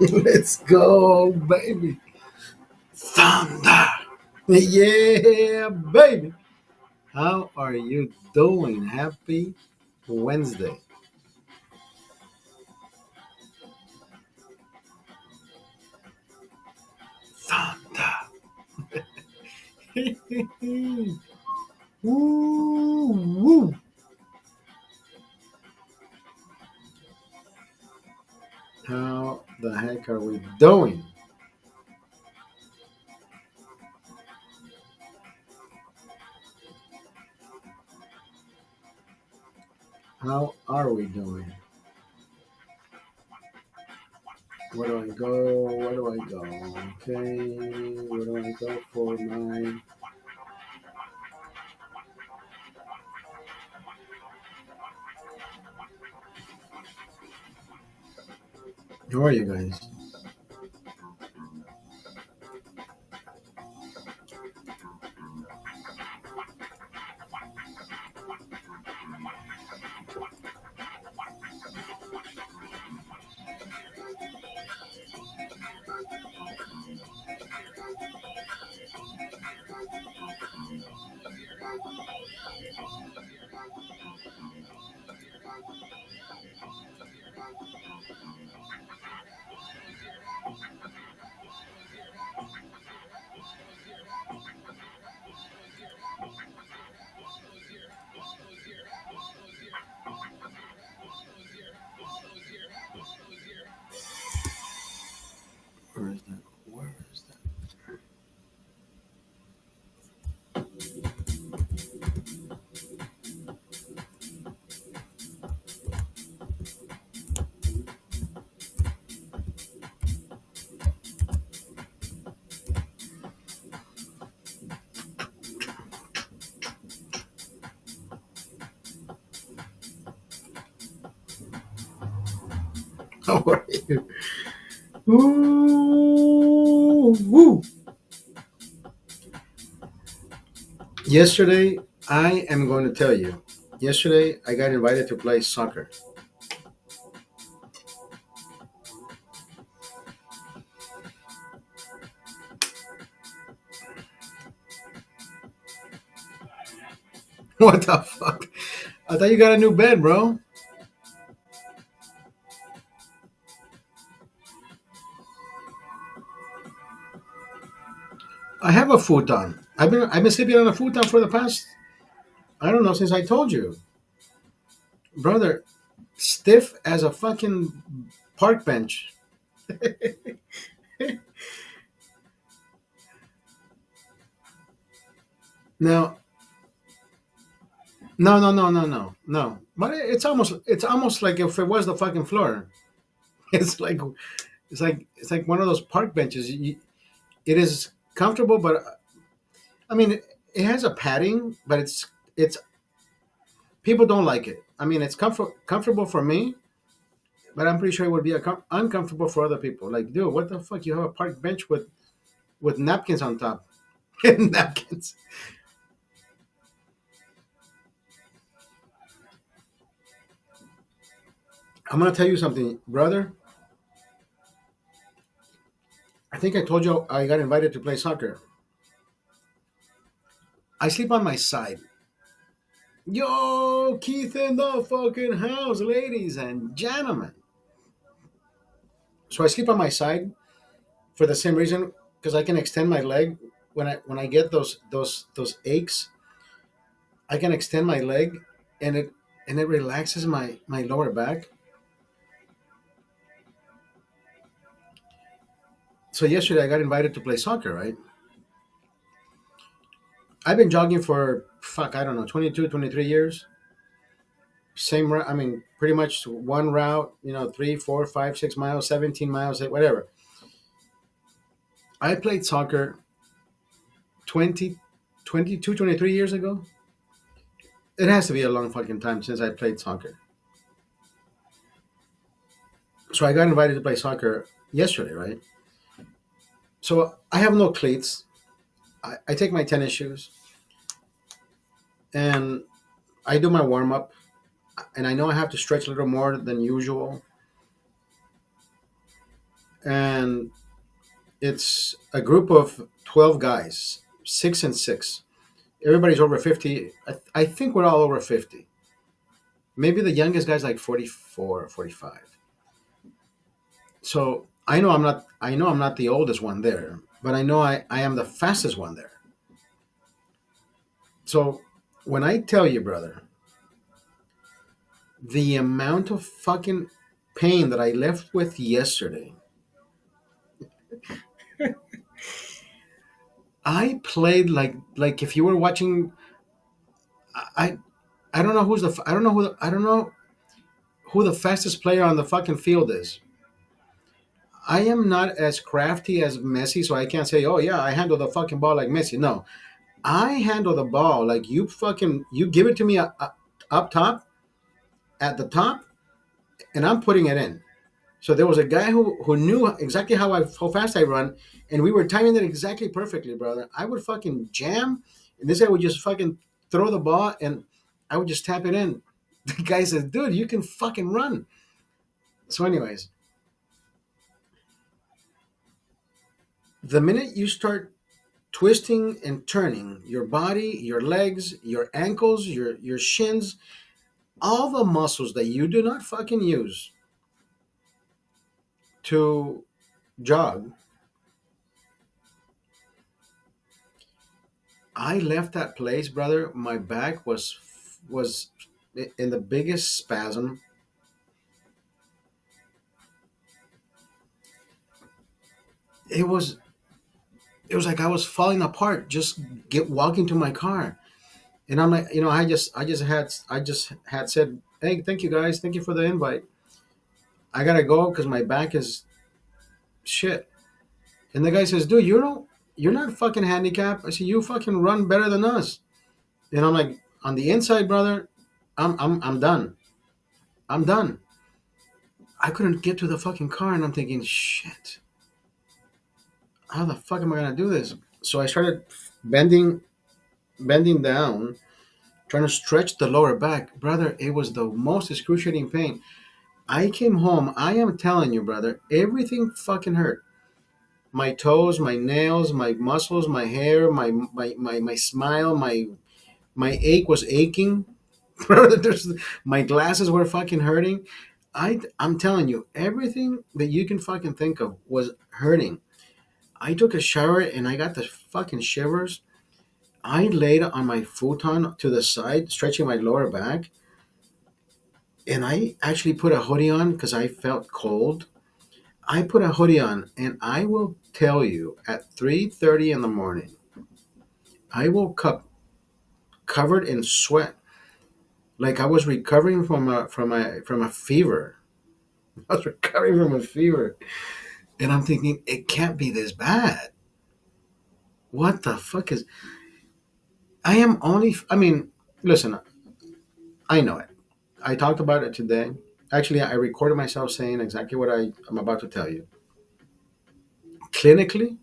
Let's go, baby. Thunder. Yeah, baby. How are you doing? Happy Wednesday. Thunder. Woo, woo. How the heck are we doing? How are we doing? Where do I go? Where do I go? Okay, where do I go for my. How are you guys? Where is that? Where is that? How are you? Ooh, woo. Yesterday, I am going to tell you. Yesterday, I got invited to play soccer. What the fuck? I thought you got a new bed, bro. I have a futon. I've been sleeping on a futon for the past, I don't know, since I told you, brother. Stiff as a fucking park bench. Now, no, no, no, no, no, no. But it's almost like if it was the fucking floor. It's like it's like one of those park benches. It is comfortable, but I mean, it has a padding, but it's people don't like it. I mean, it's comfortable for me, but I'm pretty sure it would be uncomfortable for other people. Like, dude, what the fuck? You have a park bench with napkins on top. Napkins. I'm gonna tell you something, brother. I think I told you I got invited to play soccer. I sleep on my side. Yo, Keith in the fucking house, ladies and gentlemen. So I sleep on my side for the same reason because I can extend my leg when I get those aches. I can extend my leg and it relaxes my lower back. So yesterday I got invited to play soccer. Right, I've been jogging for fuck I don't know 22, 23 years. Same route. I mean, pretty much one route. 3, 4, 5, 6 miles, 17 miles, whatever. I played soccer 20, 22, 23 years ago. It has to be a long fucking time since I played soccer. So I got invited to play soccer yesterday, right? So I have no cleats. I take my tennis shoes and I do my warm up. And I know I have to stretch a little more than usual. and it's a group of 12 guys, six and six. Everybody's over 50. I think we're all over 50. Maybe the youngest guy's like 44 or 45. So I know I'm not the oldest one there, but I know I am the fastest one there. So when I tell you, brother, the amount of fucking pain that I left with yesterday, I played like if you were watching. I I don't know I don't know I don't know who the fastest player on the fucking field is. I am not as crafty as Messi, so I can't say, oh yeah, I handle the fucking ball like Messi. No, I handle the ball like you give it to me up top at the top, and I'm putting it in. So there was a guy who knew exactly how fast I run, and we were timing it exactly perfectly, brother. I would fucking jam, and this guy would just fucking throw the ball, and I would just tap it in. The guy says, "Dude, you can fucking run." So, anyways, the minute you start twisting and turning your body, your legs, your ankles, your shins, all the muscles that you do not fucking use to jog, I left that place, brother. My back was in the biggest spasm. It was it was like I was falling apart. Just get walking to my car, and I'm like, I just had said, hey, thank you guys, thank you for the invite. I gotta go because my back is shit. And the guy says, dude, you're not fucking handicapped. I said, you fucking run better than us. And I'm like, on the inside, brother, I'm done. I'm done. I couldn't get to the fucking car, and I'm thinking, shit, how the fuck am I gonna do this? So I started bending, bending down, trying to stretch the lower back, brother. It was the most excruciating pain. I came home. I am telling you, brother, everything fucking hurt. My toes, my nails, my muscles, my hair, my smile, my ache was aching. Brother, my glasses were fucking hurting. I'm telling you, everything that you can fucking think of was hurting. I took a shower and I got the fucking shivers. I laid on my futon to the side, stretching my lower back, and I actually put a hoodie on because I felt cold. I put a hoodie on, and I will tell you, at 3:30 in the morning, I woke up covered in sweat, like I was recovering from a fever. I was recovering from a fever, and I'm thinking it can't be this bad. What the fuck is? I am only. I mean, listen, I know it. I talked about it today. Actually, I recorded myself saying exactly what I'm about to tell you. Clinically,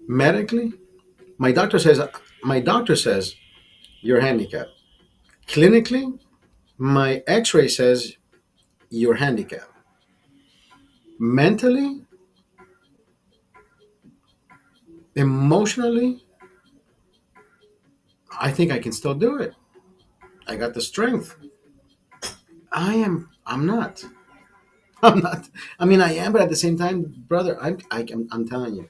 medically, my doctor says my doctor says you're handicapped. Clinically, my X-ray says you're handicapped. Mentally, emotionally, I think I can still do it. I got the strength. I'm not. I'm not. I mean, I am, but at the same time, brother, I'm telling you,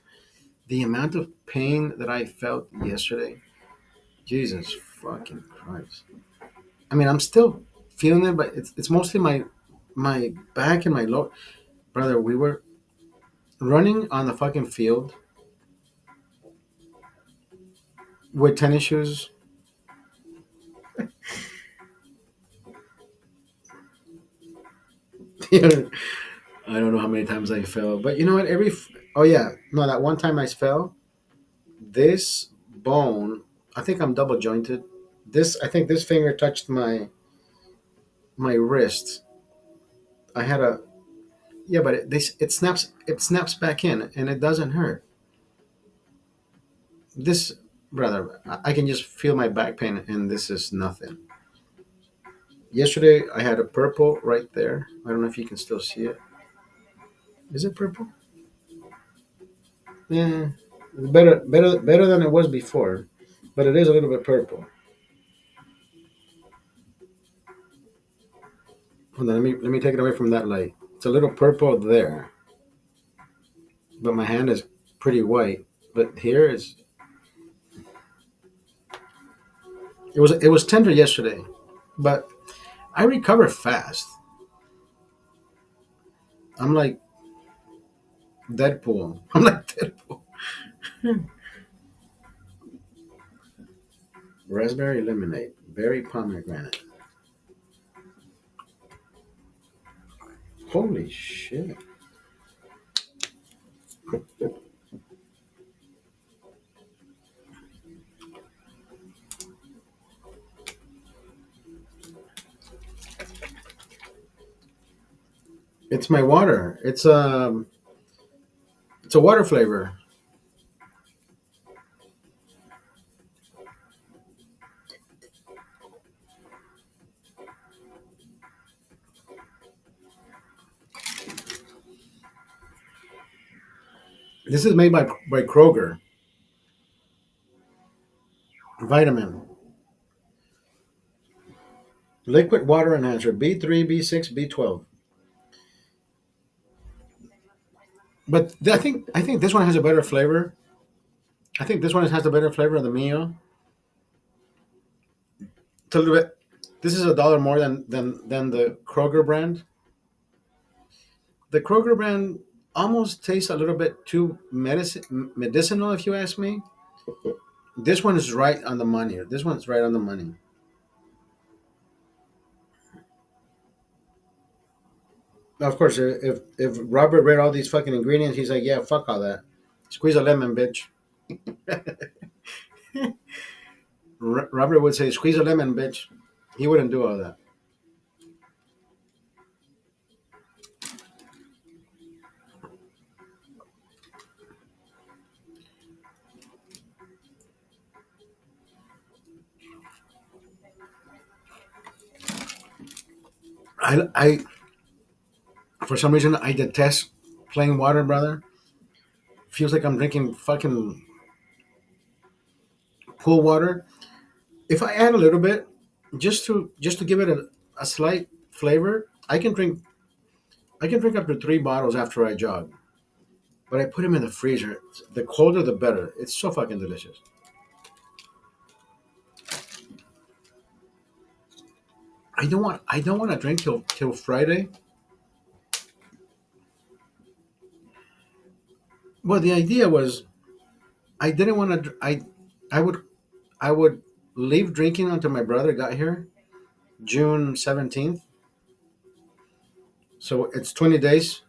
the amount of pain that I felt yesterday, Jesus fucking Christ. I mean, I'm still feeling it, but it's mostly my back and my lower. Brother, we were running on the fucking field with tennis shoes. I don't know how many times I fell, but you know what? Oh yeah, no, that one time I fell. This bone, I think I'm double jointed. I think this finger touched my wrist. I had a yeah, but it snaps back in and it doesn't hurt. This brother, I can just feel my back pain and this is nothing. Yesterday I had a purple right there. I don't know if you can still see it. Is it purple? Yeah, better than it was before, but it is a little bit purple. Hold on, let me take it away from that light. It's a little purple there, but my hand is pretty white. But here is it was tender yesterday, but I recover fast. I'm like Deadpool. I'm like Deadpool. Raspberry lemonade, berry pomegranate. Holy shit! It's my water. It's a water flavor. This is made by Kroger. Vitamin, liquid water enhancer, B3, B6, B12. But I think this one has a better flavor. I think this one has a better flavor than the Mio. It's a little bit. This is $1 more than the Kroger brand. The Kroger brand almost tastes a little bit too medicinal, if you ask me. This one is right on the money. This one's right on the money. Of course, if Robert read all these fucking ingredients, he's like, yeah, fuck all that. Squeeze a lemon, bitch. Robert would say, squeeze a lemon, bitch. He wouldn't do all that. I for some reason I detest plain water, brother. Feels like I'm drinking fucking pool water. If I add a little bit, just to give it a slight flavor, I can drink up to 3 bottles after I jog. But I put them in the freezer. The colder, the better. It's so fucking delicious. I don't want to drink till Friday. Well, the idea was I didn't want to. I would I would leave drinking until my brother got here, June 17th. So it's 20 days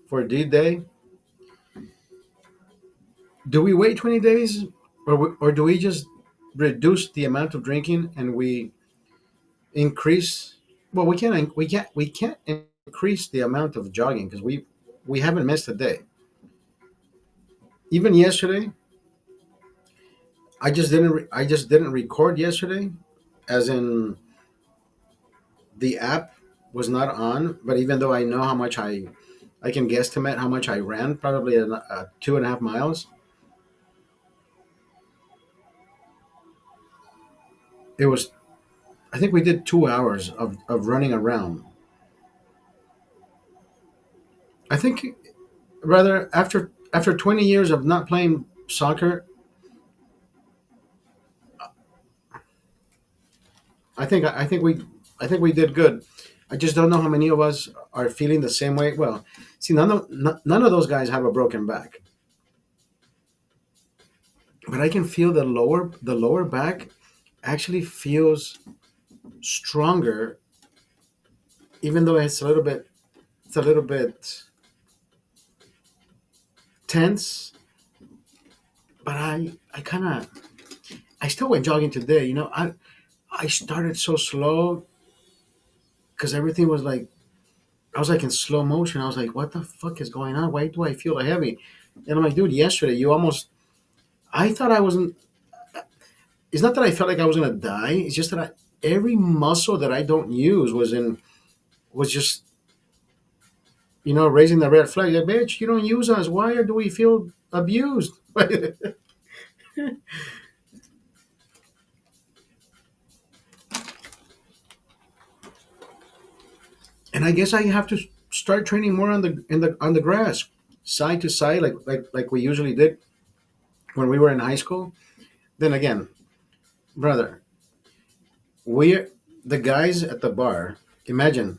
for D Day. Do we wait 20 days, or do we just reduce the amount of drinking and we increase? Well, we can't increase the amount of jogging because we haven't missed a day. Even yesterday, I just didn't record yesterday, as in the app was not on. But even though I know how much I can guesstimate how much I ran, probably 2.5 miles. It was I think we did 2 hours of running around. I think rather after 20 years of not playing soccer, I think we did good. I just don't know how many of us are feeling the same way. Well, see, none of those guys have a broken back, but I can feel the lower back actually feels stronger, even though it's a little bit tense. But I still went jogging today. I started so slow because everything was like I was like in slow motion. I was like, what the fuck is going on? Why do I feel heavy? And I'm like, dude, yesterday you almost. I thought I wasn't. It's not that I felt like I was gonna die. It's just that every muscle that I don't use was just raising the red flag. Like, bitch, you don't use us. Why do we feel abused? And I guess I have to start training more on the grass, side to side, like we usually did when we were in high school. Then again, brother, we the guys at the bar. Imagine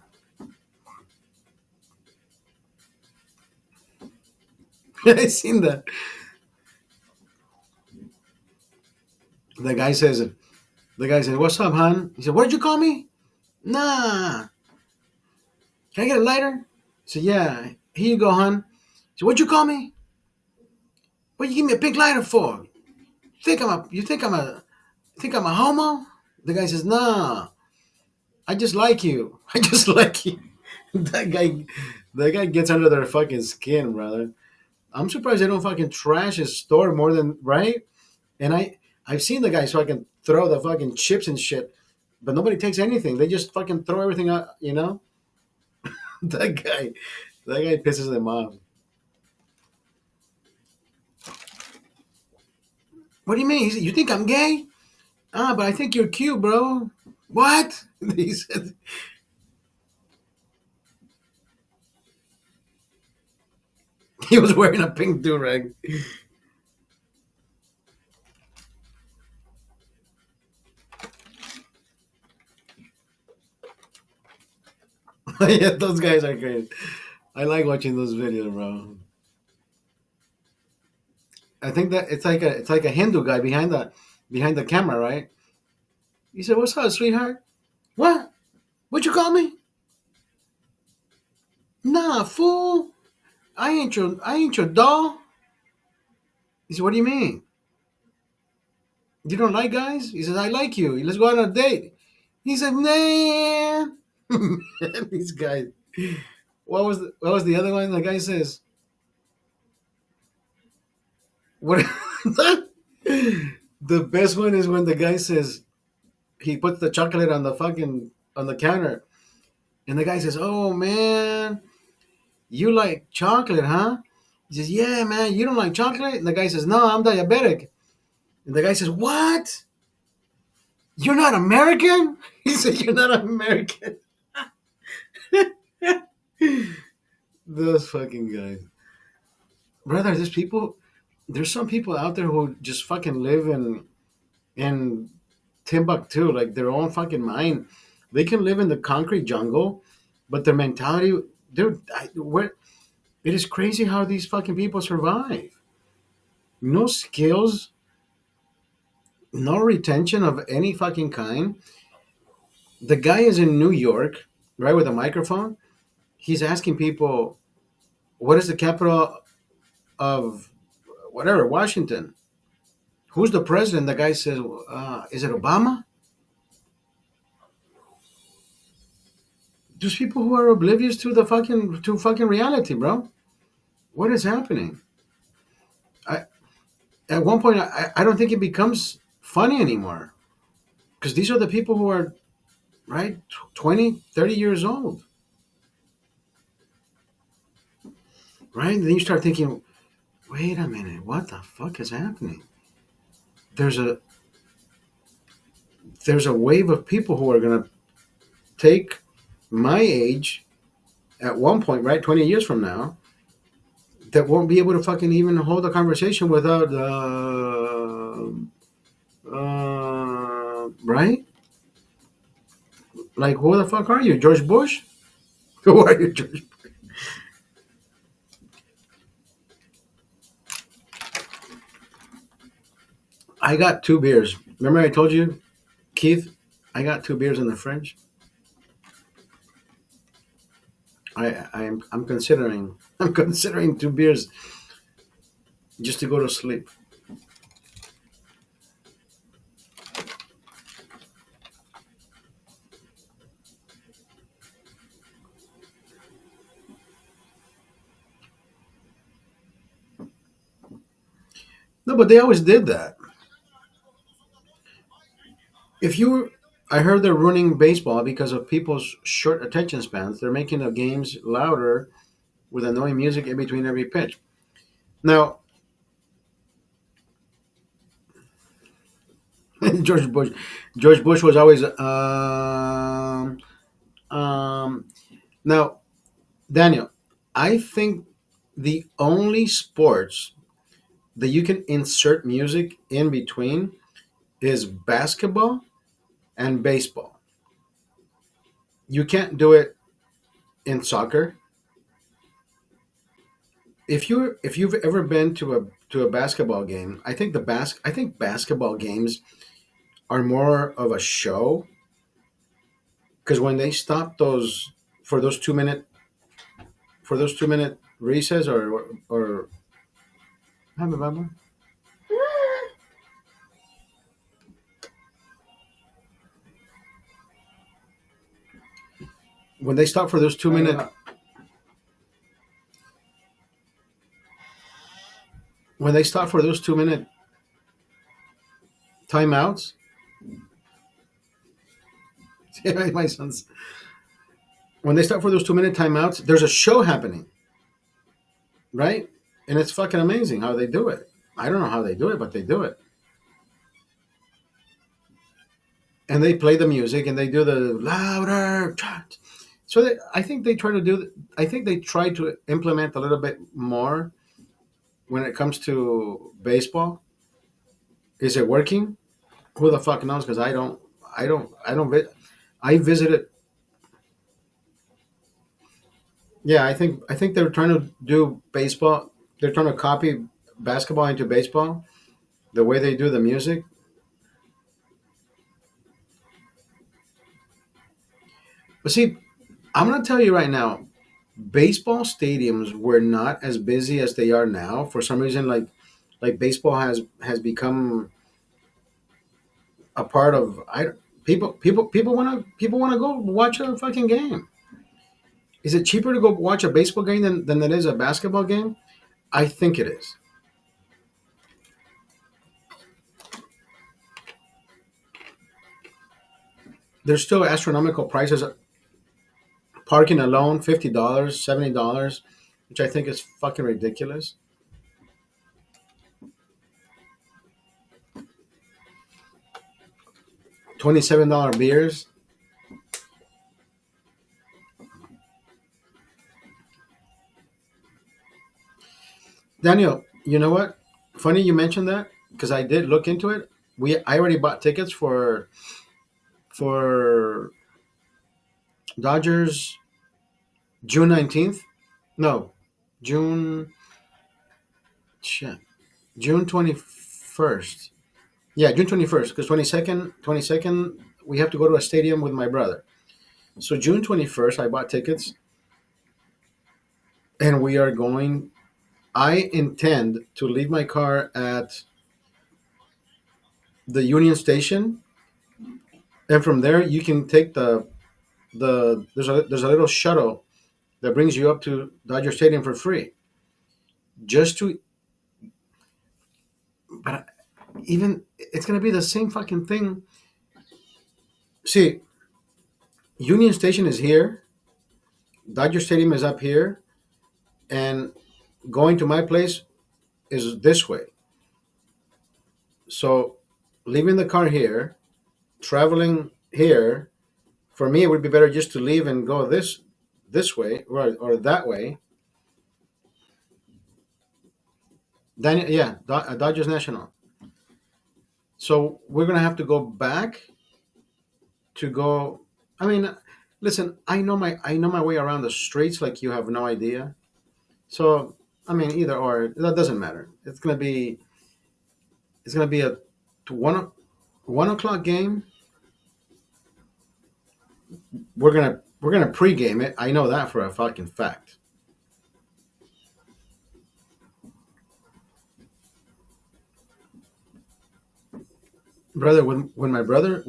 I seen that the guy says the guy said, "What's up, hon?" He said, "What did you call me?" Nah, can I get a lighter? I said, "Yeah, here you go, hon." He said, "What'd you call me? What you give me a big lighter for? You think I'm a homo?" The guy says, "Nah, I just like you. I just like you." that guy, that guy gets under their fucking skin, brother. I'm surprised they don't fucking trash his store more than right. And I've seen the guys fucking throw the fucking chips and shit, but nobody takes anything. They just fucking throw everything out. That guy, that guy pisses them off. What do you mean? He said, "You think I'm gay? Ah, but I think you're cute, bro." What? He said he was wearing a pink do rag. Yeah, those guys are great. I like watching those videos, bro. I think that it's like a Hindu guy behind the camera, right? He said, "What's up, sweetheart? What? What you call me? Nah, fool. I ain't your doll." He said, "What do you mean? You don't like guys?" He says, "I like you. Let's go on a date." He said, "Nah." These guys. What was the other one? The guy says, "What?" The best one is when the guy says he puts the chocolate on the counter, and the guy says, "Oh man, you like chocolate, huh?" He says, "Yeah, man, you don't like chocolate?" And the guy says, "No, I'm diabetic." And the guy says, "What? You're not American?" He said, "You're not American." Those fucking guys. Brother, there's some people out there who just fucking live in Timbuktu, like their own fucking mind. They can live in the concrete jungle, but their mentality, dude, it is crazy how these fucking people survive. No skills, no retention of any fucking kind. The guy is in New York, right, with a microphone. He's asking people, "What is the capital of whatever, Washington? Who's the president?" The guy says, "Is it Obama?" There's people who are oblivious to fucking reality, bro. What is happening? I At one point, I don't think it becomes funny anymore because these are the people who are right 20, 30 years old, right? And then you start thinking, wait a minute, what the fuck is happening? There's a there's a wave of people who are gonna take my age at one point, right, 20 years from now, that won't be able to fucking even hold a conversation without, right? Like, who the fuck are you, George Bush? Who are you, George? I got two beers. Remember I told you, Keith? I got two beers in the fridge. I'm considering I'm considering two beers just to go to sleep. No, but they always did that. If you I heard they're ruining baseball because of people's short attention spans. They're making the games louder with annoying music in between every pitch. Now, George Bush, George Bush was always um. Now, Daniel, I think the only sports that you can insert music in between is basketball and baseball. You can't do it in soccer. If you've ever been to a basketball game, I think basketball games are more of a show because when they stop those for those 2 minute for those 2 minute recess or when they stop for those 2 minute when they stop for those 2 minute timeouts. My son's when they stop for those 2 minute timeouts, there's a show happening, right? And it's fucking amazing how they do it. I don't know how they do it, but they do it. And they play the music and they do the louder. So I think they try to do. I think they try to implement a little bit more when it comes to baseball. Is it working? Who the fuck knows? Because I don't. I don't. I don't. I visited. Yeah, I think they're trying to do baseball. They're trying to copy basketball into baseball. The way they do the music. But see, I'm gonna tell you right now, baseball stadiums were not as busy as they are now. For some reason, like baseball has become a part of I people want to go watch a fucking game. Is it cheaper to go watch a baseball game than it is a basketball game? I think it is. There's still astronomical prices. Parking alone, $50, $70, which I think is fucking ridiculous. $27 beers. Daniel, you know what? Funny you mentioned that because I did look into it. I already bought tickets for Dodgers June 19th. No, June shit. June 21st. Yeah, June 21st because 22nd we have to go to a stadium with my brother. So June 21st I bought tickets and we are going. I intend to leave my car at the Union Station, and from there you can take there's a little shuttle that brings you up to Dodger Stadium for free. Just to, but even it's gonna be the same fucking thing. See, Union Station is here, Dodger Stadium is up here, and going to my place is this way. So, leaving the car here, traveling here, for me it would be better just to leave and go this way or that way. Then yeah, Dodgers National. So we're gonna have to go back to go. I mean, listen, I know my way around the streets like you have no idea. So I mean, either or that doesn't matter. It's gonna be a to 1 o'clock game. We're gonna pregame it. I know that for a fucking fact, brother. When my brother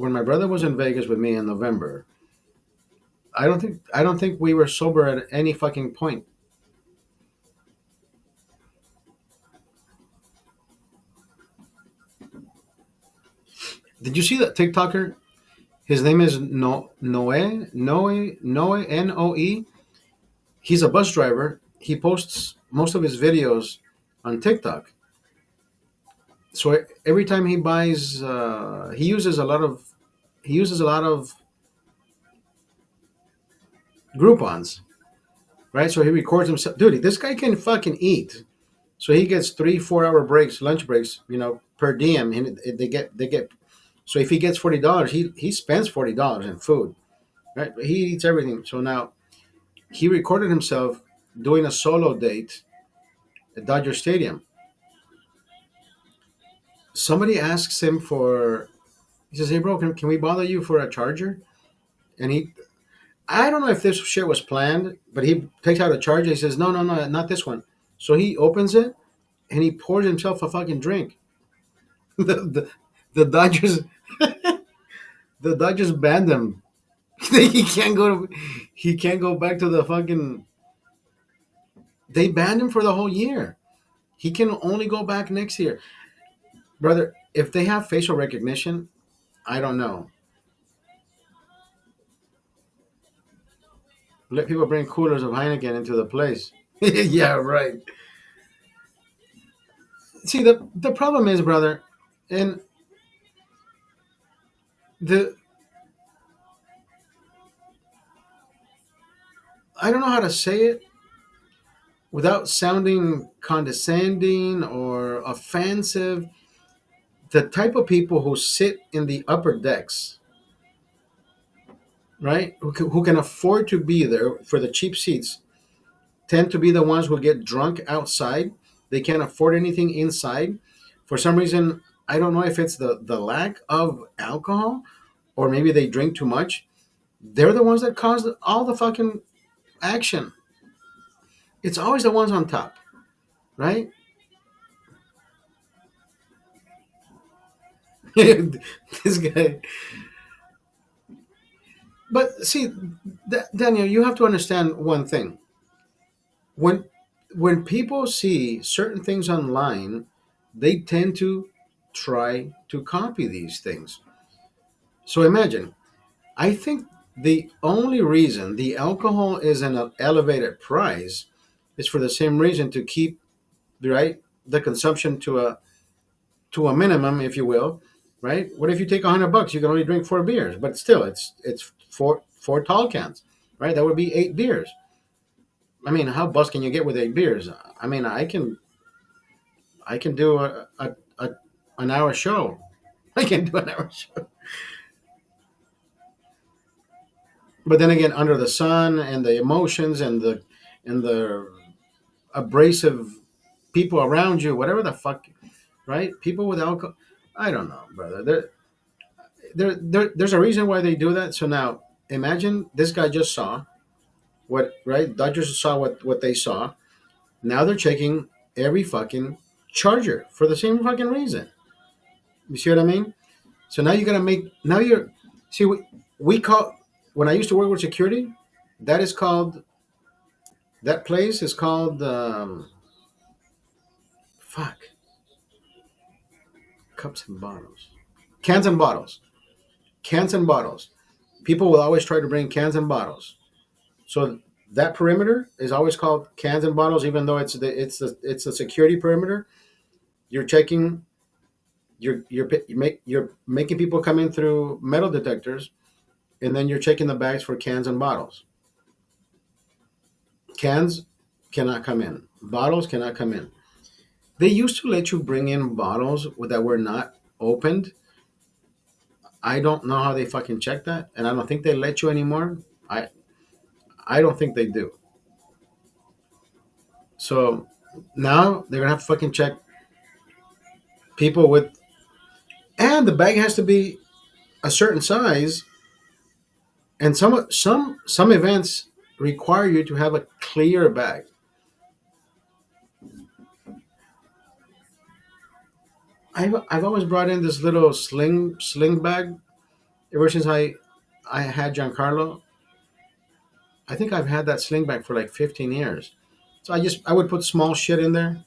was in Vegas with me in November, I don't think we were sober at any fucking point. Did you see that TikToker? His name is Noe Noe. He's a bus driver. He posts most of his videos on TikTok. So every time he buys, he uses a lot of Groupons, right? So he records himself. Dude, this guy can fucking eat. So he gets 3 4 hour breaks, lunch breaks, per diem, and they get. So if he gets $40, he spends $40 in food, right? But he eats everything. So now he recorded himself doing a solo date at Dodger Stadium. Somebody asks him for. He says, "Hey, bro, can we bother you for a charger?" And I don't know if this shit was planned, but he takes out a charger. He says, "No, no, no, not this one." So he opens it and he pours himself a fucking drink. the, the the Dodgers the Dodgers banned him. He can't go back to the fucking. They banned him for the whole year. He can only go back next year, brother. If they have facial recognition, I don't know. Let people bring coolers of Heineken into the place. Yeah, right. See, the problem is, brother, and the I don't know how to say it without sounding condescending or offensive. The type of people who sit in the upper decks, right, who can afford to be there for the cheap seats, tend to be the ones who get drunk outside. They can't afford anything inside. For some reason, I don't know if it's the lack of alcohol or maybe they drink too much. They're the ones that cause all the fucking action. It's always the ones on top, right? This guy. But see, Daniel, you have to understand one thing. When when people see certain things online, they tend to try to copy these things. So imagine, I think the only reason the alcohol is an elevated price is for the same reason to keep right the consumption to a minimum, if you will, right? What if you take $100? You can only drink 4 beers, but still, it's four tall cans, right? That would be 8 beers. I mean, how buzzed can you get with 8 beers? I mean, I can do a an hour show. I can do an hour show. But then again, under the sun and the emotions and the abrasive people around you, whatever the fuck, right? People with alcohol. I don't know, brother. There's a reason why they do that. So now, imagine this guy just saw what, right? Dodgers saw what they saw. Now they're checking every fucking charger for the same fucking reason. You see what I mean? So now you gotta make now you're see we call when I used to work with security, that is called that place is called fuck cups and bottles, cans and bottles, cans and bottles. People will always try to bring cans and bottles. So that perimeter is always called cans and bottles, even though it's the security perimeter. You're checking. You're making people come in through metal detectors, and then you're checking the bags for cans and bottles. Cans cannot come in. Bottles cannot come in. They used to let you bring in bottles that were not opened. I don't know how they fucking check that, and I don't think they let you anymore. I I don't think they do. So now they're gonna have to fucking check people with, and the bag has to be a certain size, and some events require you to have a clear bag. I've always brought in this little sling bag ever since I had Giancarlo. I think I've had that sling bag for like 15 years. So I would put small shit in there.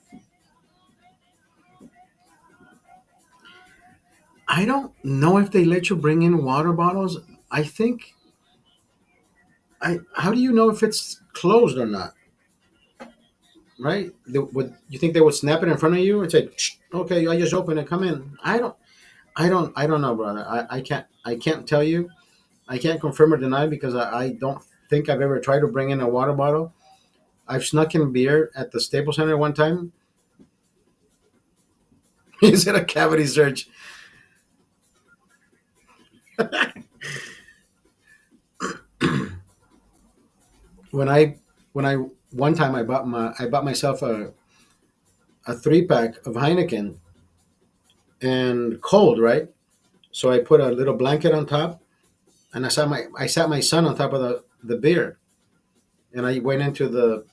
I don't know if they let you bring in water bottles. I think I. How do you know if it's closed or not? Right? Would you think they would snap it in front of you and say, "Shh, "Okay, I just opened it. Come in." I don't. I don't. I don't know, brother. I can't. I can't tell you. I can't confirm or deny because I don't think I've ever tried to bring in a water bottle. I've snuck in beer at the Staples Center one time. He said a cavity search. when I when I one time I bought myself a 3 pack of Heineken and cold, right? So I put a little blanket on top and I sat my son on top of the beer and I went into the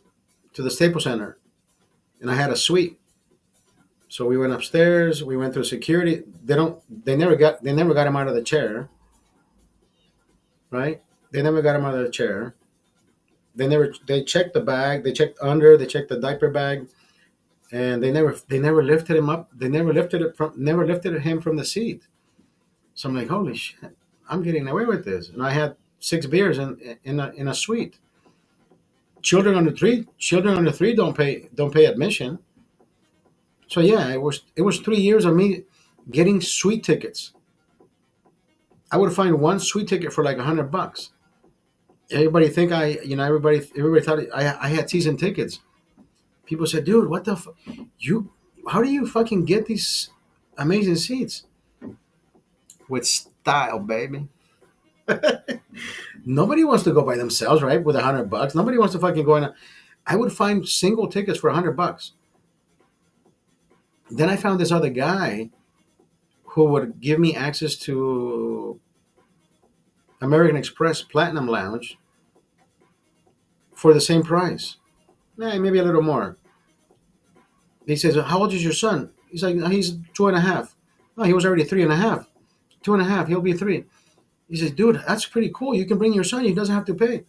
Staples Center and I had a suite. So we went upstairs, we went through security. They never got him out of the chair, right? They never got him out of the chair. They checked the bag, they checked under, they checked the diaper bag, and they never lifted him up. They never lifted him from the seat. So I'm like, holy shit, I'm getting away with this. And I had 6 beers in a suite. Children under three don't pay admission. So yeah, it was 3 years of me getting suite tickets. I would find one suite ticket for like $100. Everybody think everybody thought I had season tickets. People said, dude, what the you how do you fucking get these amazing seats? With style, baby. Nobody wants to go by themselves, right? With $100. Nobody wants to fucking go in. I would find single tickets for $100. Then I found this other guy who would give me access to American Express Platinum Lounge for the same price. Maybe a little more. He says, "How old is your son?" He's like, "He's 2.5." No, he was already 3.5. 2.5. He'll be 3. He says, "Dude, that's pretty cool. You can bring your son. He doesn't have to pay."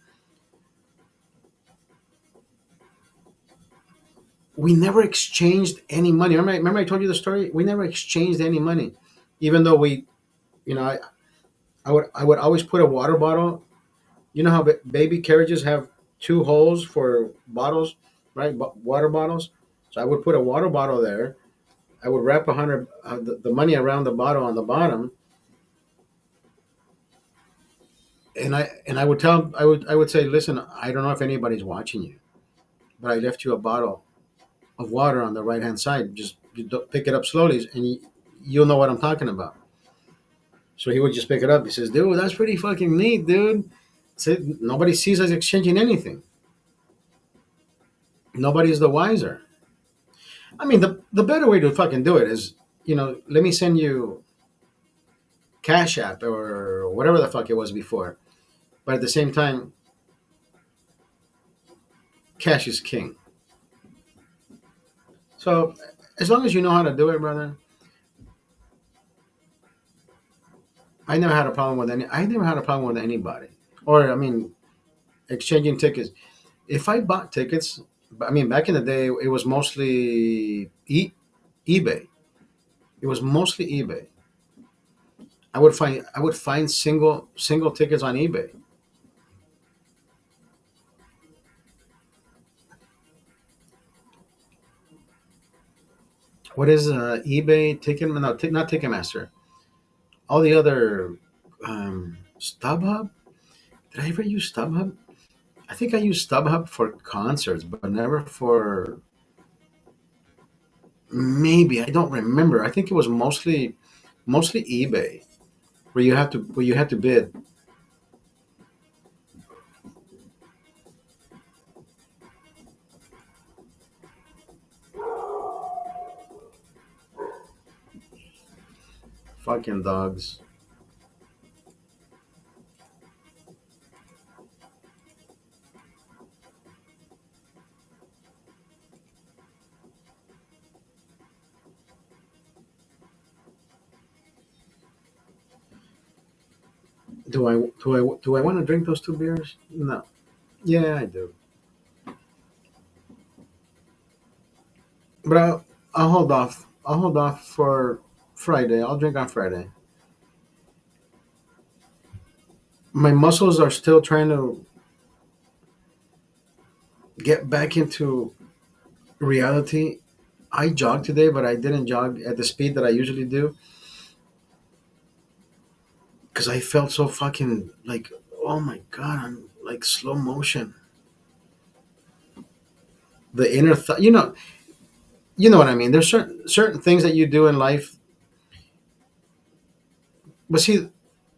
We never exchanged any money. Remember I told you the story? We never exchanged any money, even though you know, I would always put a water bottle. You know how baby carriages have 2 holes for bottles, right? Water bottles. So I would put a water bottle there. I would wrap the money around the bottle on the bottom, and I would say, listen, I don't know if anybody's watching you, but I left you a bottle of water on the right hand side. Just pick it up slowly, and you'll know what I'm talking about. So he would just pick it up. He says, "Dude, that's pretty fucking neat, dude." Said nobody sees us exchanging anything. Nobody's the wiser. I mean, the better way to fucking do it is, let me send you Cash App or whatever the fuck it was before. But at the same time, cash is king. So as long as you know how to do it, brother, I never had a problem with any. I never had a problem with anybody. Or I mean, exchanging tickets. If I bought tickets, I mean, back in the day, it was mostly eBay. It was mostly eBay. I would find single tickets on eBay. What is eBay ticket? No, not Ticketmaster. All the other StubHub. Did I ever use StubHub? I think I used StubHub for concerts, but never for. Maybe I don't remember. I think it was mostly eBay where you had to bid. Fucking dogs. Do I want to drink those 2 beers? No. Yeah, I do. But I'll hold off. I'll hold off for Friday. I'll drink on Friday. my muscles are still trying to get back into reality. I jogged today, but I didn't jog at the speed that I usually do because I felt so fucking like, oh my god, I'm like slow motion. The inner thought, you know what I mean. There's certain things that you do in life, but see,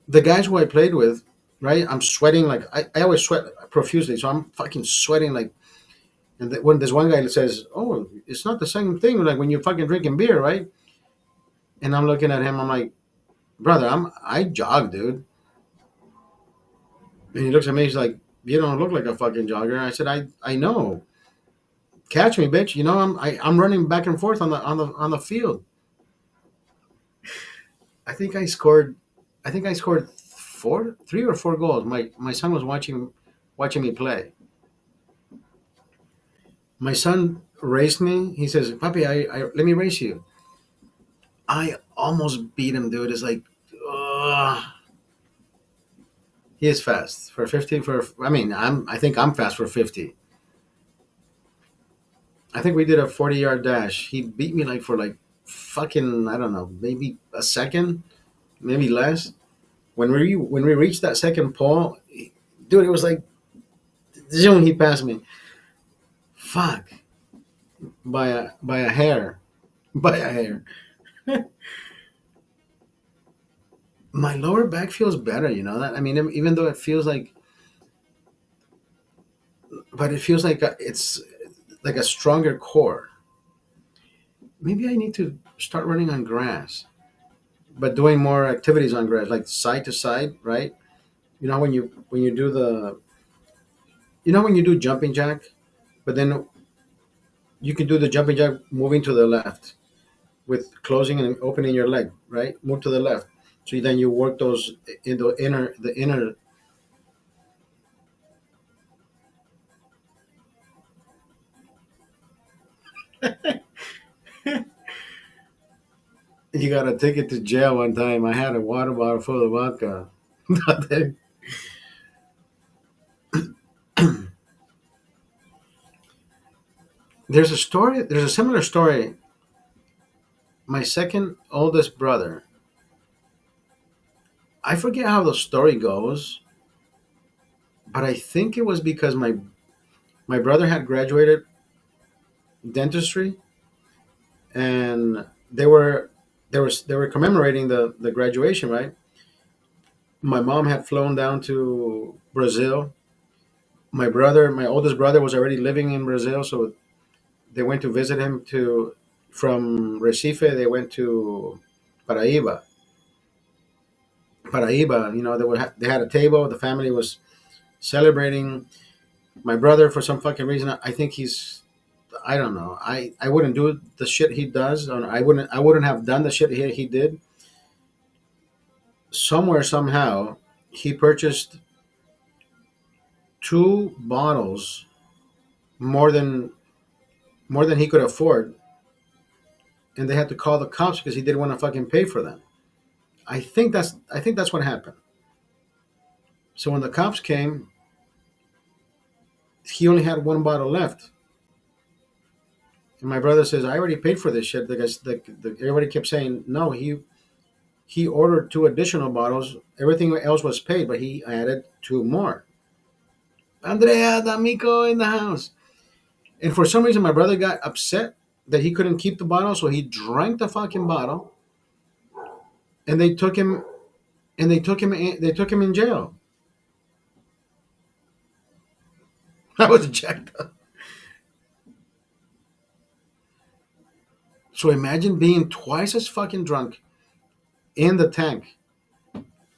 the guys who I played with, right? I'm sweating like I always sweat profusely, so I'm fucking sweating like. And when there's one guy that says, "Oh, it's not the same thing like when you're fucking drinking beer, right?" And I'm looking at him, I'm like, "Brother, I jog, dude." And he looks at me, he's like, "You don't look like a fucking jogger." I said, "I know. Catch me, bitch. You know I'm running back and forth on the field." I think I scored. I think I scored 3 or 4 goals. My son was watching me play. My son raced me. He says, "Papi, I let me race you." I almost beat him, dude. It's like, ugh. He is fast for 50. I mean, I think I'm fast for 50. I think we did a 40-yard dash. He beat me like for like fucking I don't know, maybe a second, maybe less. When we reached that second pole, dude, it was like zoom. He passed me. Fuck, by a hair, by a hair. My lower back feels better. You know that. I mean, even though it feels like, but it feels like it's like a stronger core. Maybe I need to start running on grass, but doing more activities on grass, like side to side, right? You know when you do when you do jumping jack, but then you can do the jumping jack moving to the left with closing and opening your leg, right? Move to the left. So then you work those in the inner. You got a ticket to jail one time. I had a water bottle full of vodka. There's a story. There's a similar story. My second oldest brother. I forget how the story goes, but I think it was because my brother had graduated dentistry, and they were commemorating the graduation, right? My mom had flown down to Brazil. My oldest brother, was already living in Brazil, so they went to visit him to from Recife. They went to Paraíba. Paraíba, they had a table. The family was celebrating. My brother, for some fucking reason, I think he's. I don't know. I wouldn't do the shit he does. Or I wouldn't have done the shit he did. Somewhere somehow, he purchased 2 bottles more than more than he could afford, and they had to call the cops because he didn't want to fucking pay for them. I think that's what happened. So when the cops came, he only had 1 bottle left. And my brother says, "I already paid for this shit." Everybody kept saying, "No, he ordered 2 additional bottles. Everything else was paid, but he added 2 more." Andrea D'Amico in the house. And for some reason, my brother got upset that he couldn't keep the bottle, so he drank the fucking bottle, and they took him in jail. I was jacked up. So imagine being twice as fucking drunk in the tank.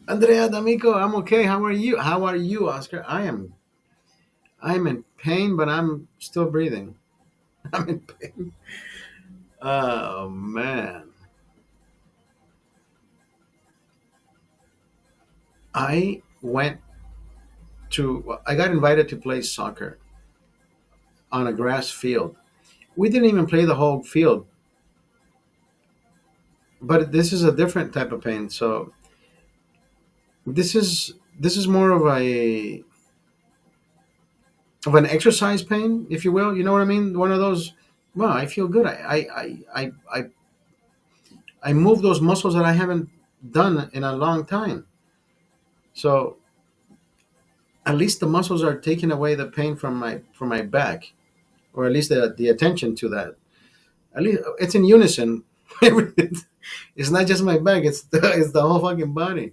Andrea D'Amico, I'm okay. How are you? How are you, Oscar? I'm in pain, but I'm still breathing. I'm in pain. Oh man. I got invited to play soccer on a grass field. We didn't even play the whole field, but this is a different type of pain. So this is this is more of an exercise pain, if you will. You know what I mean? One of those. Well, I feel good. I move those muscles that I haven't done in a long time. So at least the muscles are taking away the pain from my back, or at least the attention to that. At least it's in unison. It's not just my back; it's the whole fucking body.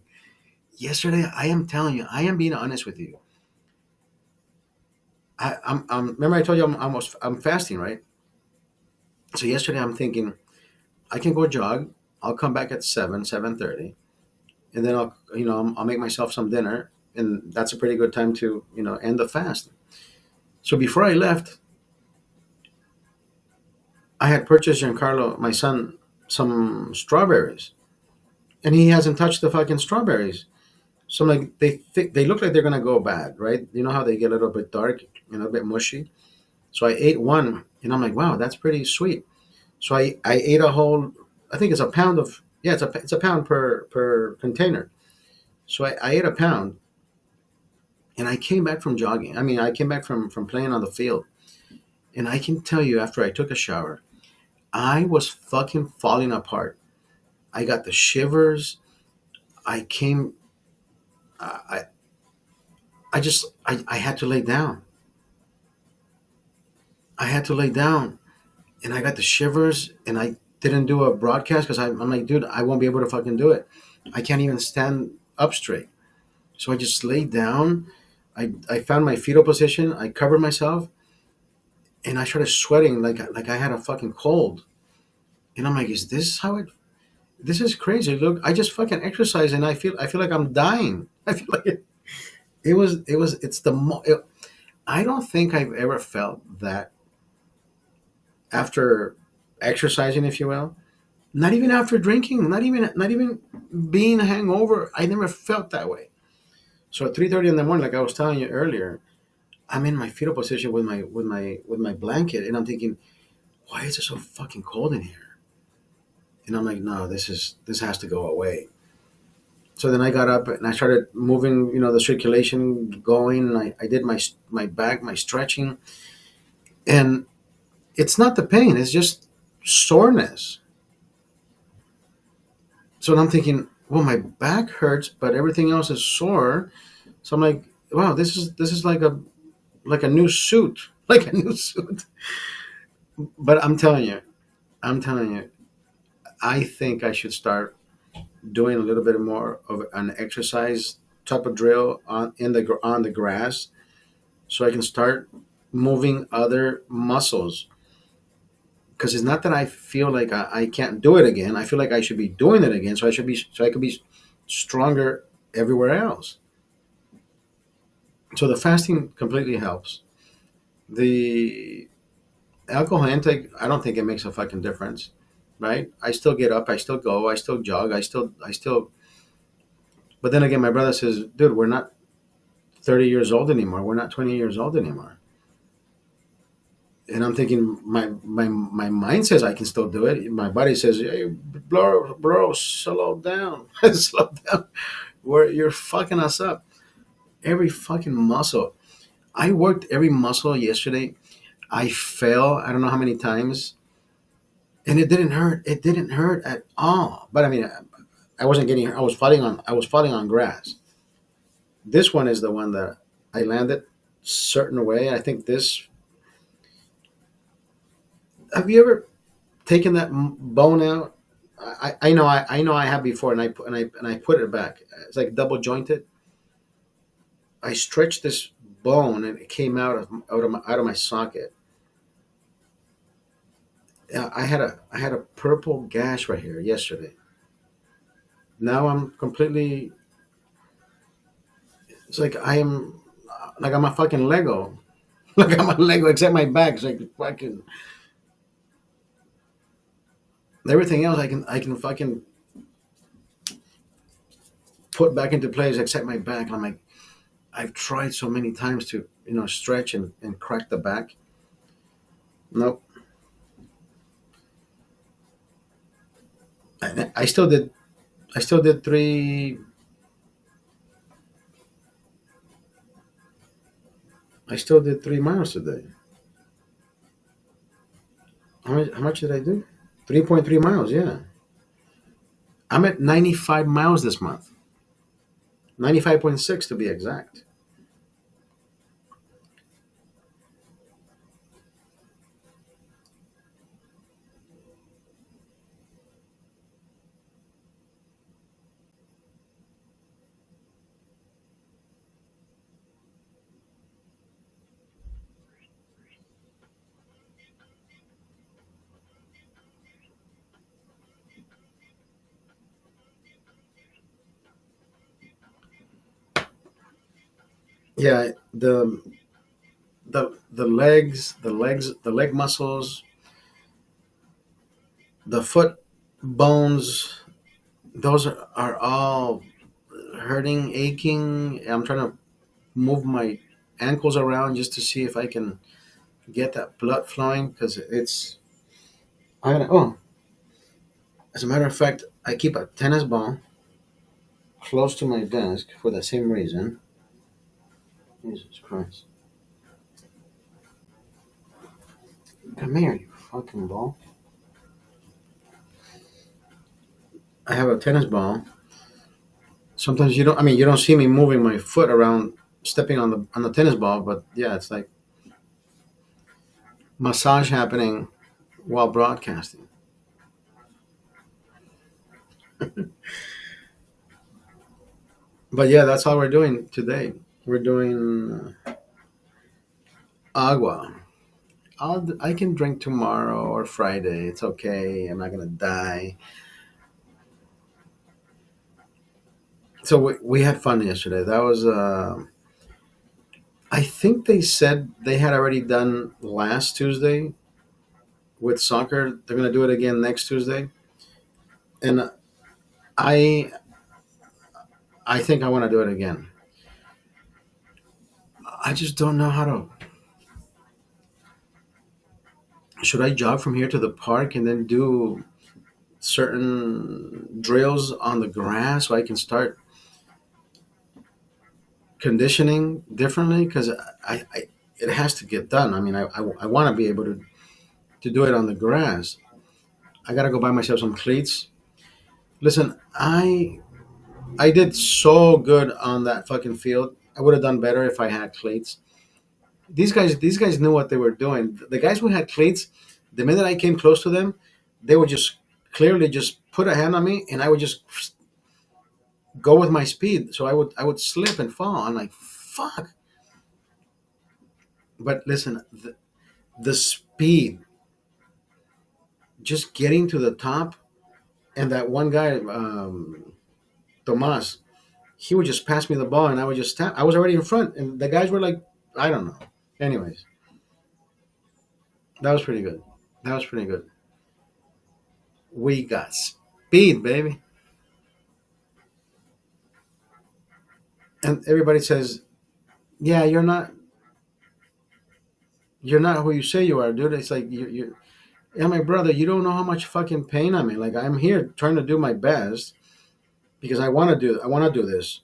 Yesterday, I am telling you, I am being honest with you. I'm remember I told you I'm fasting, right? So yesterday I'm thinking I can go jog. I'll come back at 7:30, and then I'll make myself some dinner, and that's a pretty good time to end the fast. So before I left, I had purchased Giancarlo, my son, some strawberries, and he hasn't touched the fucking strawberries. So I'm like, they look like they're gonna go bad, right? You know how they get a little bit dark, a bit mushy. So I ate one, and I'm like, wow, that's pretty sweet. So I ate a whole. I think it's a pound of yeah, it's a pound per container. So I ate a pound, and I came back from jogging. I mean, I came back from playing on the field, and I can tell you, after I took a shower, I was fucking falling apart. I got the shivers. I came. I I had to lay down. I had to lay down, and I got the shivers, and I didn't do a broadcast because I'm like, dude, I won't be able to fucking do it. I can't even stand up straight. So I just laid down. I found my fetal position. I covered myself, and I started sweating like I had a fucking cold. And I'm like, is this how it? This is crazy. Look, I just fucking exercise, and I feel like I'm dying. I feel like it's the I don't think I've ever felt that after exercising, if you will. Not even after drinking. Not even being hangover. I never felt that way. So at 3:30 in the morning, like I was telling you earlier, I'm in my fetal position with my blanket, and I'm thinking, why is it so fucking cold in here? And I'm like, no, this has to go away. So then I got up and I started moving, the circulation going. And I did my back, my stretching, and it's not the pain; it's just soreness. So I'm thinking, well, my back hurts, but everything else is sore. So I'm like, wow, this is like a new suit, like a new suit. But I'm telling you, I think I should start doing a little bit more of an exercise type of drill on the grass, so I can start moving other muscles. Because it's not that I feel like I can't do it again. I feel like I should be doing it again, so I could be stronger everywhere else. So the fasting completely helps. The alcohol intake, I don't think it makes a fucking difference, right? I still get up, I still go, I still jog, I still. But then again, my brother says, dude, we're not 30 years old anymore. We're not 20 years old anymore. And I'm thinking, my mind says I can still do it. My body says, hey, bro, slow down. Slow down. You're fucking us up. Every fucking muscle. I worked every muscle yesterday. I fell, I don't know how many times, and it didn't hurt. It didn't hurt at all. But I mean, I wasn't getting, I was falling on grass. This one is the one that I landed certain way. I think this. Have you ever taken that bone out? I know I have before, and I put it back. It's like double jointed. I stretched this bone, and it came out of my socket. Yeah, I had a purple gash right here yesterday. Now I'm completely. It's like I'm a fucking Lego. Like I'm a Lego, except my back. It's like fucking everything else. I can fucking put back into place except my back. I'm like, I've tried so many times to stretch and crack the back. Nope. I still did. I still did I still did 3 miles today. How much did I do? 3.3 miles, yeah. I'm at 95 miles this month. 95.6 to be exact. Yeah, the leg muscles, the foot bones, those are all hurting, aching. I'm trying to move my ankles around just to see if I can get that blood flowing because it's. Oh, as a matter of fact, I keep a tennis ball close to my desk for the same reason. Jesus Christ! Come here, you fucking ball! I have a tennis ball. Sometimes you don't. I mean, you don't see me moving my foot around, stepping on the tennis ball, but yeah, it's like massage happening while broadcasting. But yeah, that's all we're doing today. We're doing agua. I can drink tomorrow or Friday. It's okay. I'm not gonna die. So we had fun yesterday. That was. I think they said they had already done last Tuesday with soccer. They're gonna do it again next Tuesday, and I I think I want to do it again. I just don't know how to. Should I jog from here to the park and then do certain drills on the grass so I can start conditioning differently? Because it has to get done. I mean, I want to be able to do it on the grass. I got to go buy myself some cleats. Listen, I did so good on that fucking field. I would have done better if I had cleats. These guys knew what they were doing. The guys who had cleats, the minute I came close to them, they would just clearly just put a hand on me, and I would just go with my speed. So I would slip and fall. I'm like, fuck. But listen, the speed, just getting to the top, and that one guy, Tomas, he would just pass me the ball, and I would just tap. I was already in front, and the guys were like, I don't know. Anyways, that was pretty good. That was pretty good. We got speed, baby. And everybody says, "Yeah, you're not who you say you are, dude." It's like you, yeah, my brother. You don't know how much fucking pain I'm in. Like I'm here trying to do my best because I want to do this.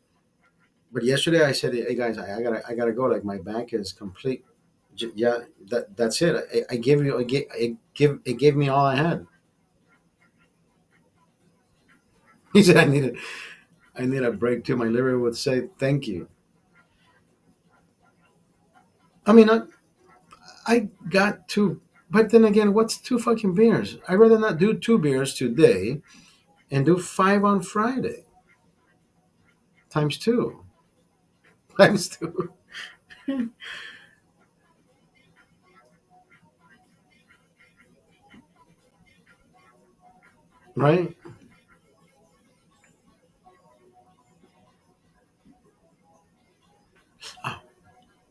But yesterday I said, "Hey guys, I gotta go. Like my back is complete. Yeah, that's it. I give you, it gave me all I had." He said, I need a break too. My liver would say, "Thank you." I mean, I got two, but then again, what's two fucking beers? I'd rather not do two beers today and do five on Friday times two, times two, right? Oh,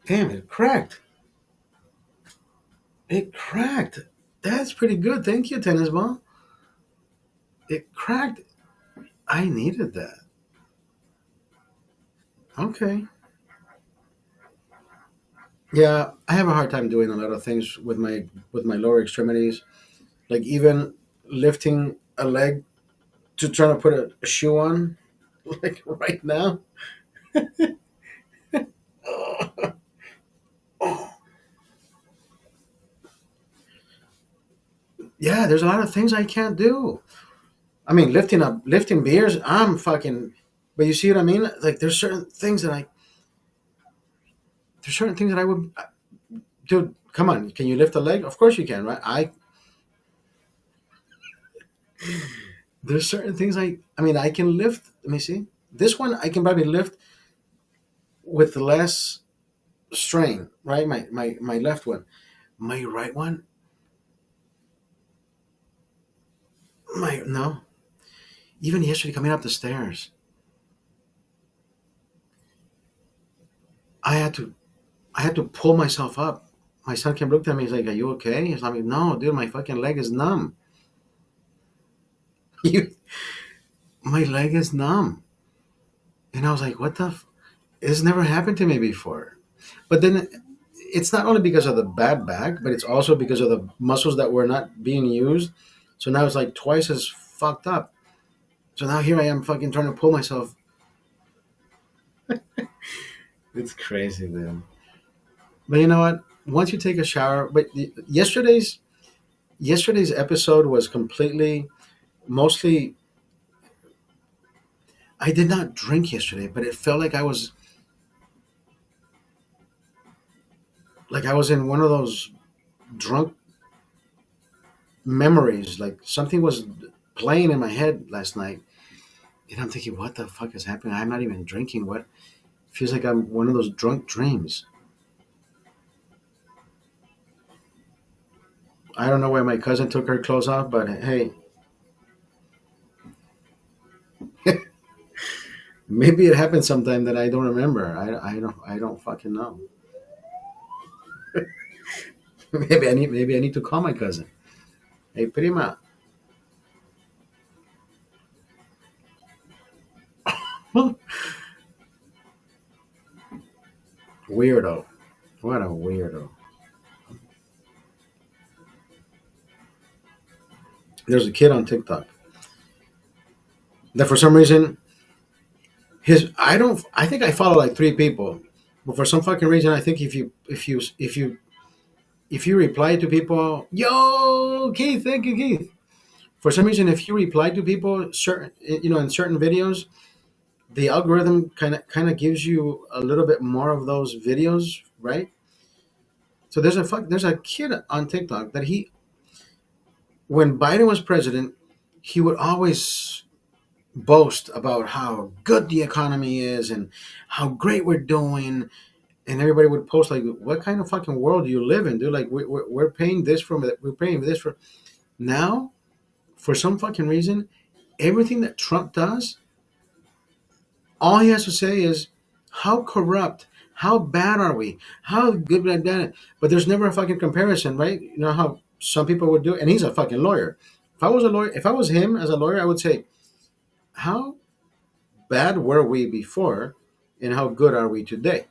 damn! It cracked. It cracked. That's pretty good. Thank you, tennis ball. It cracked. I needed that. Okay. Yeah, I have a hard time doing a lot of things with my lower extremities. Like even lifting a leg to try to put a shoe on, like right now. Oh, Yeah, there's a lot of things I can't do. I mean, lifting beers, I'm fucking. But you see what I mean? Like, there's certain things that I would, dude. Come on, can you lift a leg? Of course you can, right? There's certain things I mean, I can lift. Let me see. This one I can probably lift with less strain, right? My left one, my right one, my no. Even yesterday coming up the stairs, I had to I had to pull myself up. My son came looked at me. He's like, "Are you okay?" He's like, "No, dude, my fucking leg is numb." You, my leg is numb, and I was like, "What the? It's never happened to me before." But then it's not only because of the bad back, but it's also because of the muscles that were not being used. So now it's like twice as fucked up. So now here I am fucking trying to pull myself. It's crazy, man. But you know what? Once you take a shower, but yesterday's episode was completely mostly. I did not drink yesterday, but it felt like I was in one of those drunk memories. Like something was playing in my head last night, and I'm thinking, what the fuck is happening? I'm not even drinking. What feels like I'm one of those drunk dreams. I don't know why my cousin took her clothes off, but hey, maybe it happened sometime that I don't remember. I don't fucking know. Maybe I need to call my cousin. Hey, prima. Weirdo. What a weirdo. There's a kid on TikTok that for some reason his I think I follow like three people, but for some fucking reason I think if you reply to people, yo Keith, thank you Keith. For some reason, if you reply to people certain in certain videos, the algorithm kind of gives you a little bit more of those videos, right? So there's a kid on TikTok that when Biden was president, he would always boast about how good the economy is and how great we're doing, and everybody would post like, "What kind of fucking world do you live in, dude? Like we're paying this for we're paying this for now." For some fucking reason, everything that Trump does, all he has to say is, "How corrupt? How bad are we? How good have done it?" But there's never a fucking comparison, right? You know how some people would do it, and he's a fucking lawyer. If I was a lawyer, if I was him as a lawyer, I would say, "How bad were we before, and how good are we today?"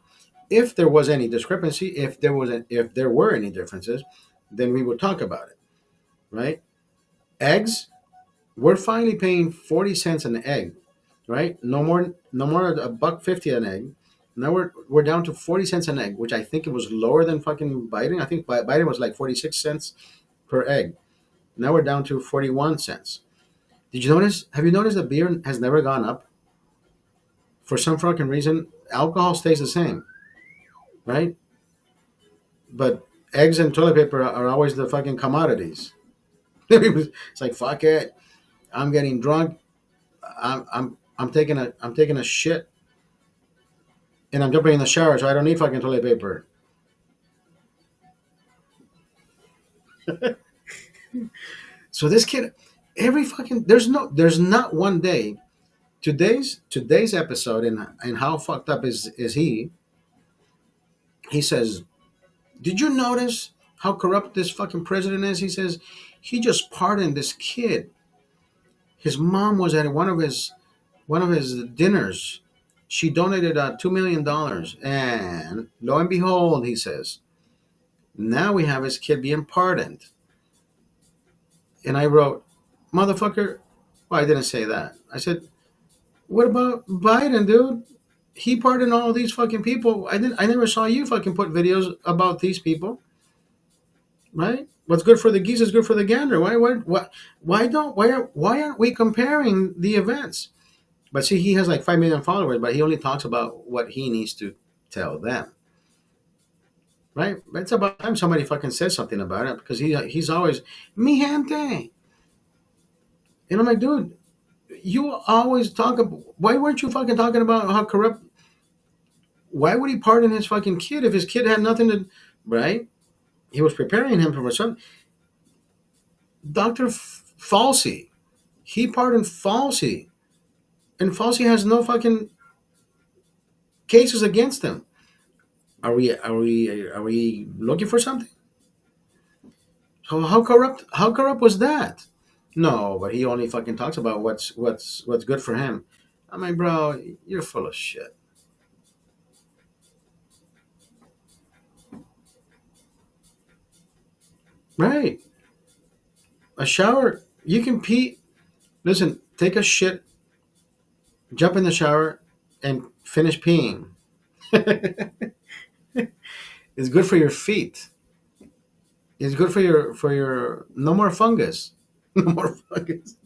If there was any discrepancy, if there were any differences, then we would talk about it, right? Eggs, we're finally paying 40 cents an egg, right? No more a buck 50 an egg. Now we're down to 40 cents an egg, which I think it was lower than fucking Biden. I think Biden was like 46 cents per egg. Now we're down to 41 cents. Did you notice? Have you noticed that beer has never gone up? For some fucking reason, alcohol stays the same, right? But eggs and toilet paper are always the fucking commodities. It's like fuck it. I'm getting drunk. I'm taking a shit and I'm jumping in the shower, so I don't need fucking toilet paper. So this kid, every fucking there's not one day. Today's episode and how fucked up is he? He says, "Did you notice how corrupt this fucking president is?" He says, "He just pardoned this kid. His mom was at one of his dinners. She donated $2 million, and lo and behold, he says, now we have his kid being pardoned." And I wrote, "Motherfucker." Well, I didn't say that. I said, "What about Biden, dude? He pardoned all these fucking people. I never saw you fucking put videos about these people." right? What's good for the geese is good for the gander. Why aren't we comparing the events? But see, he has like 5 million followers, but he only talks about what he needs to tell them, right? It's about time somebody fucking says something about it because he's always mi gente, and I'm like, dude, you always talk about. Why weren't you fucking talking about how corrupt? Why would he pardon his fucking kid if his kid had nothing to, right? He was preparing him for something. Doctor Falsey, he pardoned Falsey, and Falsey has no fucking cases against him. Are we looking for something? So how corrupt was that? No, but he only fucking talks about what's good for him. I mean, bro, you're full of shit. Right. A shower, you can pee. Listen, take a shit, jump in the shower, and finish peeing. It's good for your feet. It's good for your no more fungus. No more fungus.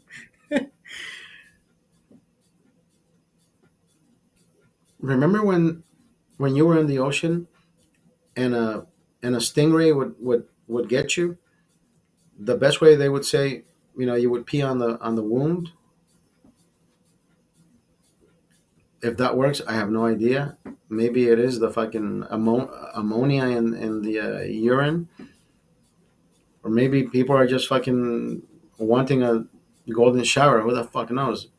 Remember when you were in the ocean and a stingray would get you? The best way they would say, you would pee on the wound. If that works, I have no idea. Maybe it is the fucking ammonia in the urine, or maybe people are just fucking wanting a golden shower. Who the fuck knows?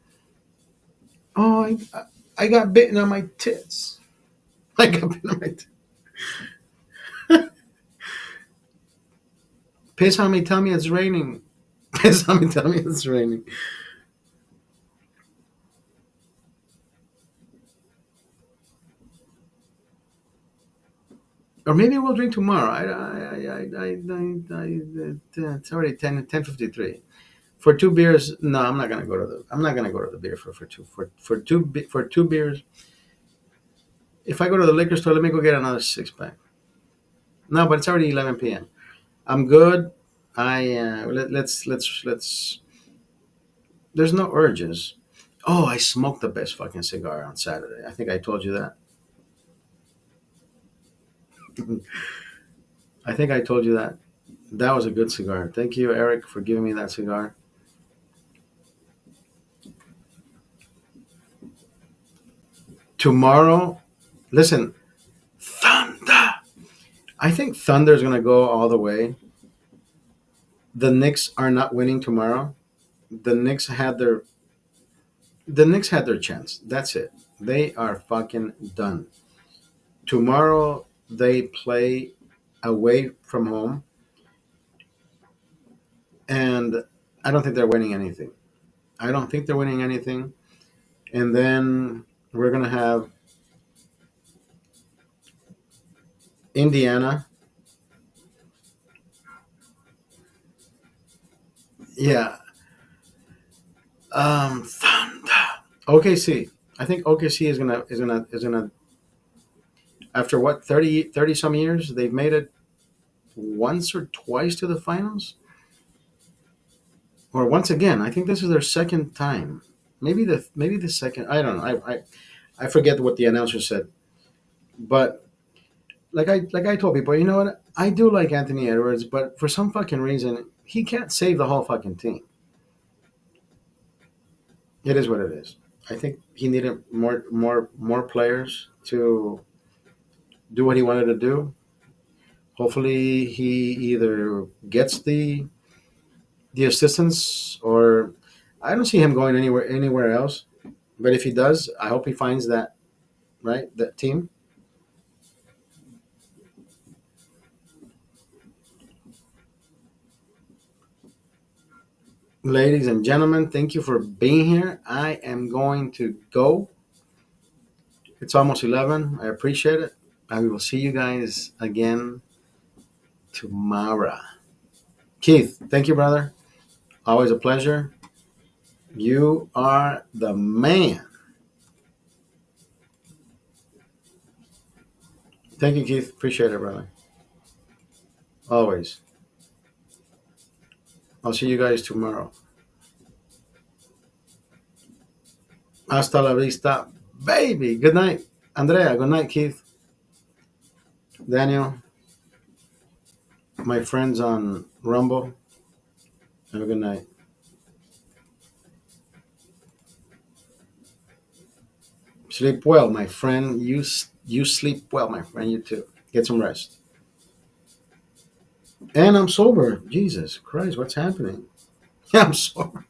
Oh, I got bitten on my tits. I got bitten on my tits. Piss on me, tell me it's raining. Piss on me, tell me it's raining. Or maybe we'll drink tomorrow. It's already 10:53. For two beers, no, I'm not gonna go to the beer for two beers. If I go to the liquor store, let me go get another 6 pack. No, but it's already 11 p.m. I'm good. Let's. There's no urges. Oh, I smoked the best fucking cigar on Saturday. I think I told you that. I think I told you that. That was a good cigar. Thank you, Eric, for giving me that cigar. Tomorrow, listen, Thunder. I think Thunder is going to go all the way. The Knicks are not winning tomorrow. The Knicks had their the Knicks had their chance. That's it. They are fucking done. Tomorrow they play away from home, and I don't think they're winning anything. I don't think they're winning anything. And then we're gonna have Indiana. Yeah. Thunder. OKC. I think OKC is gonna after what 30 some years they've made it once or twice to the finals, or once again. I think this is their second time. Maybe the second. I don't know. I forget what the announcer said, but like I told people, you know what? I do like Anthony Edwards, but for some fucking reason he can't save the whole fucking team. It is what it is. I think he needed more players to do what he wanted to do. Hopefully, he either gets the assistance, or I don't see him going anywhere else. But if he does, I hope he finds that team. Ladies and gentlemen, thank you for being here. I am going to go. It's almost 11. I appreciate it. I will see you guys again tomorrow. Keith, thank you, brother. Always a pleasure. You are the man. Thank you, Keith. Appreciate it, brother. Always. I'll see you guys tomorrow. Hasta la vista, baby. Good night, Andrea. Good night, Keith. Daniel, my friends on Rumble. Have a good night. Sleep well, my friend. You sleep well, my friend. You too. Get some rest. And I'm sober. Jesus Christ, what's happening? I'm sober.